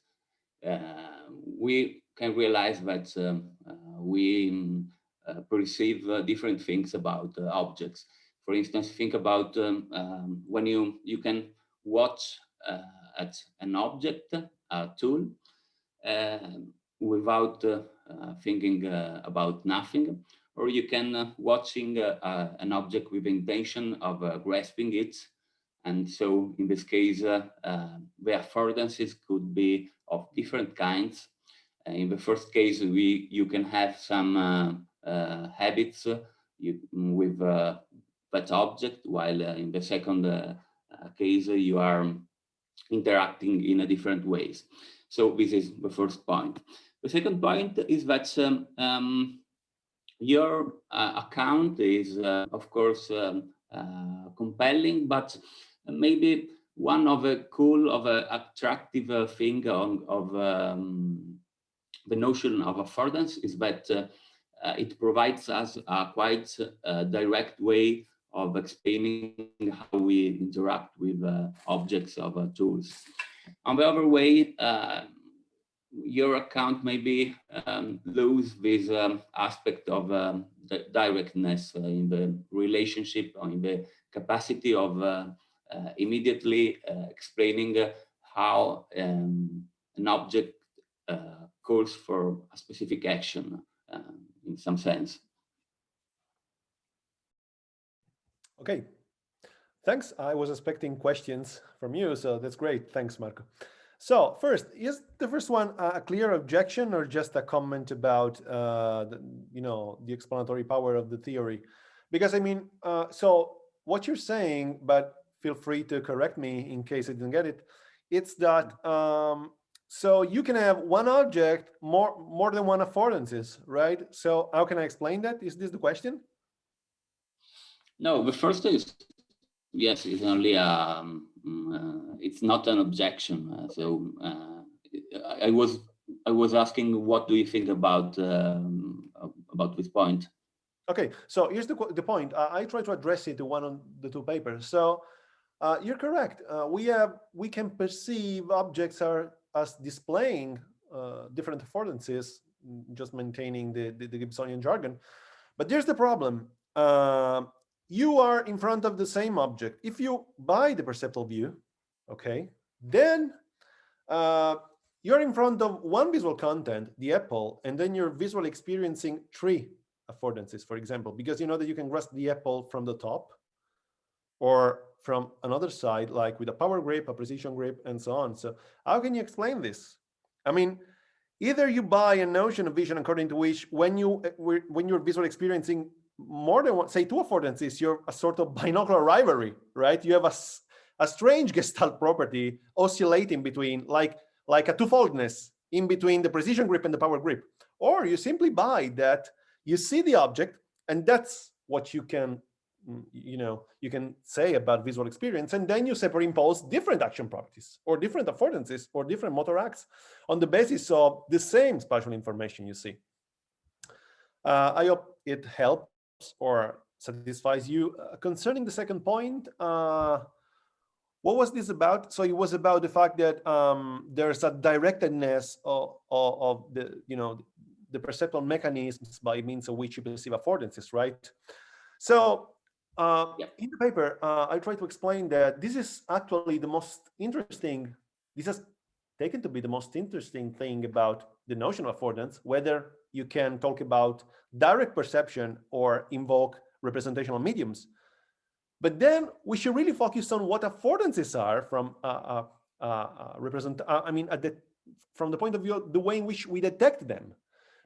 we can realize that we perceive different things about objects. For instance, think about when you can watch at an object, a tool, without thinking about nothing, or you can watching an object with the intention of grasping it. And so in this case, the affordances could be of different kinds. In the first case, you can have some habits with that object, while in the second case, you are interacting in a different ways. So this is the first point. The second point is that your account is, of course, compelling, but maybe one of the cool, of attractive thing of the notion of affordance is that it provides us a quite direct way of explaining how we interact with objects of tools. On the other way, your account maybe lose this aspect of the directness in the relationship, or in the capacity of immediately explaining how an object calls for a specific action in some sense. Okay, thanks. I was expecting questions from you, so that's great. Thanks, Marco. So first, is the first one a clear objection or just a comment about the explanatory power of the theory? Because I mean, so what you're saying, but feel free to correct me in case I didn't get it. It's that so you can have one object, more than one affordances, right? So how can I explain that? Is this the question? No, the first is, yes, it's only it's not an objection. I was asking, what do you think about this point? Okay, so here's the point. I try to address it to one of the two papers. So you're correct. We can perceive objects as displaying different affordances, just maintaining the Gibsonian jargon. But there's the problem. You are in front of the same object. If you buy the perceptual view, okay, then you're in front of one visual content, the apple, and then you're visually experiencing three affordances, for example, because you know that you can grasp the apple from the top or from another side, like with a power grip, a precision grip, and so on. So how can you explain this? I mean, either you buy a notion of vision according to which when you're visually experiencing more than one, say two affordances, you're a sort of binocular rivalry, right? You have a strange Gestalt property oscillating between, like a twofoldness in between the precision grip and the power grip. Or you simply buy that you see the object, and that's what you can, you can say about visual experience, and then you superimpose different action properties or different affordances or different motor acts on the basis of the same spatial information you see. I hope it helps or satisfies you. Concerning the second point, what was this about? So it was about the fact that there's a directedness of the, the perceptual mechanisms by means of which you perceive affordances, right? So in the paper, I try to explain that this is actually the most interesting, this is taken to be the most interesting thing about the notion of affordance, whether you can talk about direct perception or invoke representational mediums. But then we should really focus on what affordances are from from the point of view, the way in which we detect them.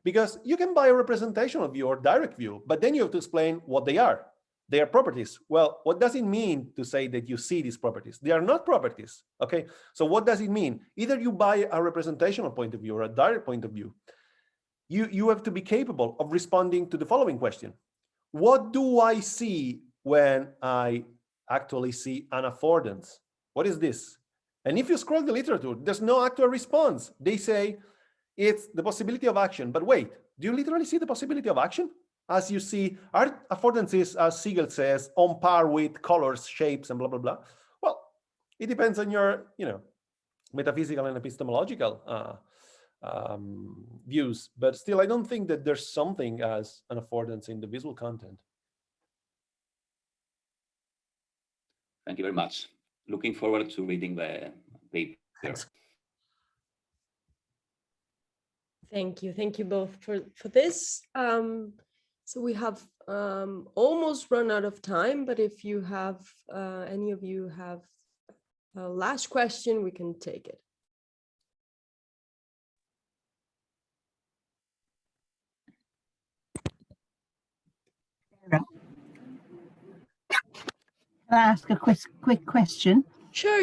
Because you can buy a representational view or direct view, but then you have to explain what they are. They are properties. Well, what does it mean to say that you see these properties? They are not properties, okay? So what does it mean? Either you buy a representational point of view or a direct point of view. You have to be capable of responding to the following question. What do I see when I actually see an affordance? What is this? And if you scroll the literature, there's no actual response. They say it's the possibility of action. But wait, do you literally see the possibility of action? As you see, are affordances, as Siegel says, on par with colors, shapes, and blah, blah, blah? Well, it depends on your, metaphysical and epistemological views. But still, I don't think that there's something as an affordance in the visual content. Thank you very much. Looking forward to reading the paper. Thanks. Thank you both for this. So we have almost run out of time, but if you have, any of you have a last question, we can take it. Can I ask a quick question? Sure.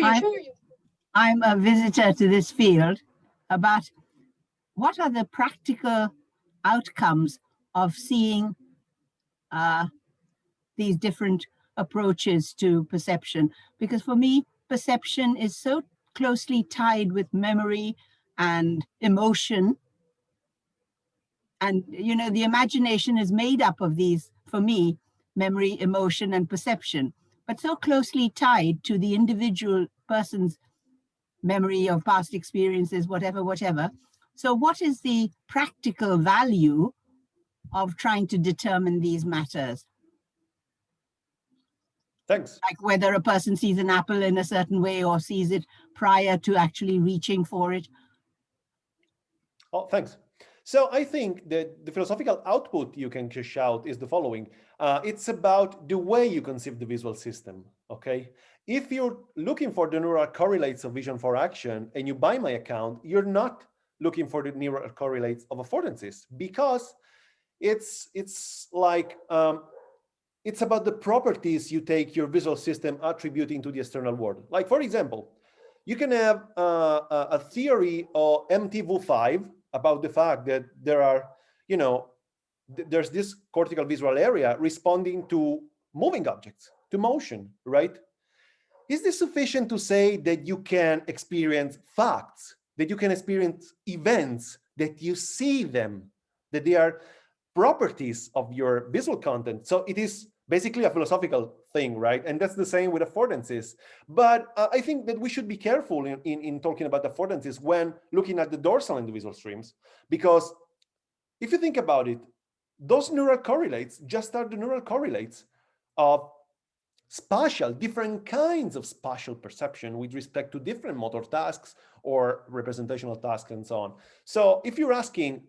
I'm a visitor to this field, about what are the practical outcomes of seeing these different approaches to perception? Because for me, perception is so closely tied with memory and emotion. And, the imagination is made up of these, for me, memory, emotion, and perception, but so closely tied to the individual person's memory of past experiences, whatever. So what is the practical value of trying to determine these matters? Thanks. Like whether a person sees an apple in a certain way or sees it prior to actually reaching for it. Oh, thanks. So I think that the philosophical output you can cash out is the following. It's about the way you conceive the visual system, okay? If you're looking for the neural correlates of vision for action and you buy my account, you're not looking for the neural correlates of affordances, because it's like it's about the properties you take your visual system attributing to the external world. Like, for example, you can have a theory of MTV5 about the fact that there are, there's this cortical visual area responding to moving objects, to motion, right? Is this sufficient to say that you can experience facts, that you can experience events, that you see them, that they are properties of your visual content? So it is basically a philosophical thing, right? And that's the same with affordances. But I think that we should be careful in talking about affordances when looking at the dorsal and the visual streams, because if you think about it, those neural correlates just are the neural correlates of spatial, different kinds of spatial perception with respect to different motor tasks or representational tasks and so on. So if you're asking,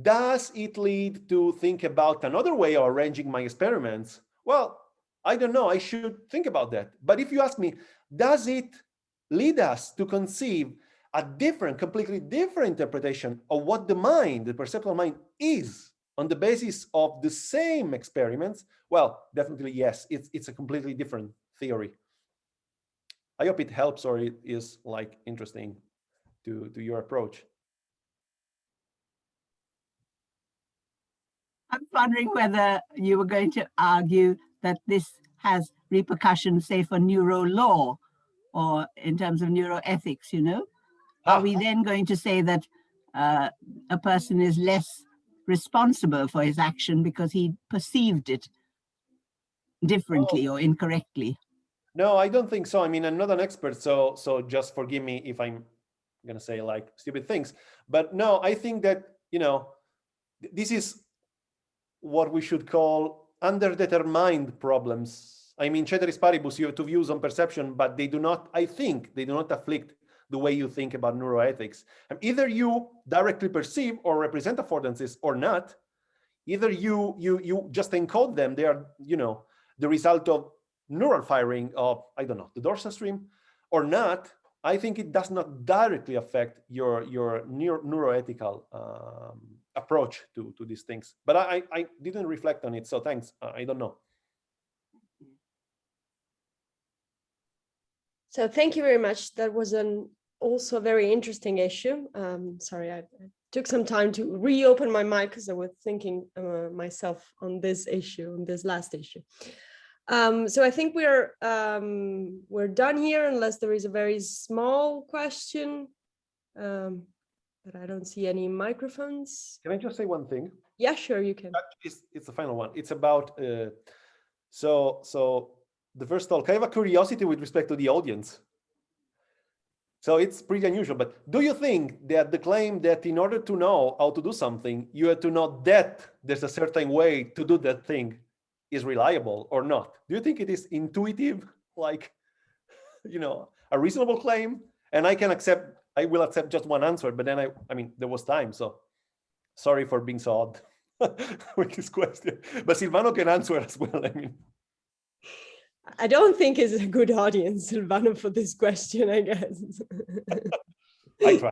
does it lead to think about another way of arranging my experiments? Well, I don't know. I should think about that. But if you ask me, does it lead us to conceive a different, completely different interpretation of what the mind, the perceptual mind, is on the basis of the same experiments? Well, definitely yes. It's a completely different theory. I hope it helps, or it is like interesting to your approach. I'm wondering whether you were going to argue that this has repercussions, say, for neuro law or in terms of neuroethics, Are we then going to say that a person is less responsible for his action because he perceived it differently or incorrectly? No, I don't think so. I mean, I'm not an expert, so just forgive me if I'm going to say like stupid things. But no, I think that, this is what we should call underdetermined problems. I mean, ceteris paribus, you have two views on perception, but they do not, I think, they do not afflict the way you think about neuroethics. And either you directly perceive or represent affordances or not. Either you just encode them. They are, the result of neural firing of, I don't know, the dorsal stream or not. I think it does not directly affect your neuroethical approach to these things. But I didn't reflect on it, so thanks. I don't know. So thank you very much. That was also a very interesting issue. Sorry, I took some time to reopen my mic because I was thinking myself on this issue, on this last issue. So I think we're done here, unless there is a very small question. But I don't see any microphones. Can I just say one thing? Yeah, sure, you can. It's the final one. It's about so the first talk. I have a curiosity with respect to the audience. So it's pretty unusual, but do you think that the claim that in order to know how to do something, you have to know that there's a certain way to do that thing is reliable or not? Do you think it is intuitive, like, a reasonable claim? And I will accept just one answer, but then I mean, there was time, so sorry for being so odd with this question. But Silvano can answer as well. I mean, I don't think it's a good audience, Silvano, for this question, I guess. I try.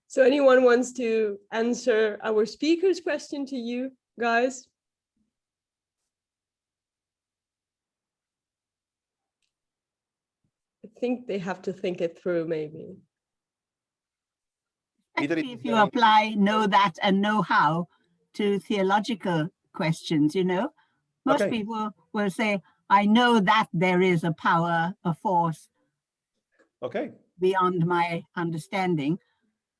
So anyone wants to answer our speaker's question to you guys? I think they have to think it through, maybe. Especially if you apply know that and know how to theological questions, Most people will say, I know that there is a power, a force beyond my understanding,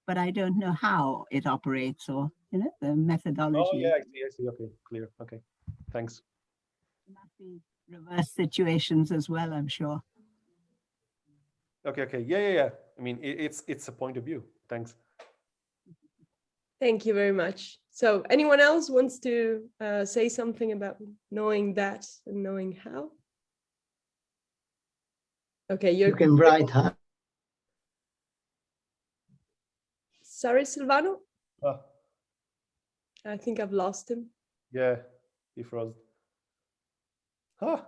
but I don't know how it operates or, the methodology. Oh, yeah, I see. Okay, clear. Okay, thanks. There must be reverse situations as well, I'm sure. Okay. Yeah. I mean, it's a point of view. Thanks. Thank you very much. So anyone else wants to say something about knowing that and knowing how? Okay, you can write. Sorry, Silvano? I think I've lost him. Yeah, he froze. Oh,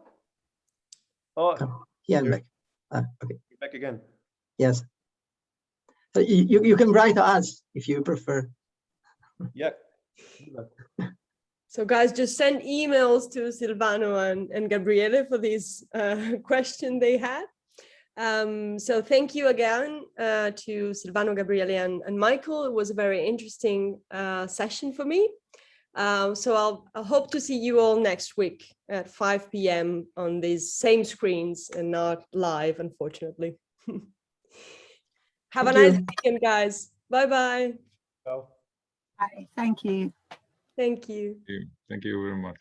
yeah, I'm back. Okay. You're back again. Yes. So you can write to us if you prefer. Yeah. So guys, just send emails to Silvano and Gabriele for these question they had. So thank you again to Silvano, Gabriele, and Michael. It was a very interesting session for me. So I'll hope to see you all next week at 5 p.m. on these same screens and not live, unfortunately. Have a nice weekend, guys. Bye-bye. So. Bye. Thank you. Thank you. Thank you very much.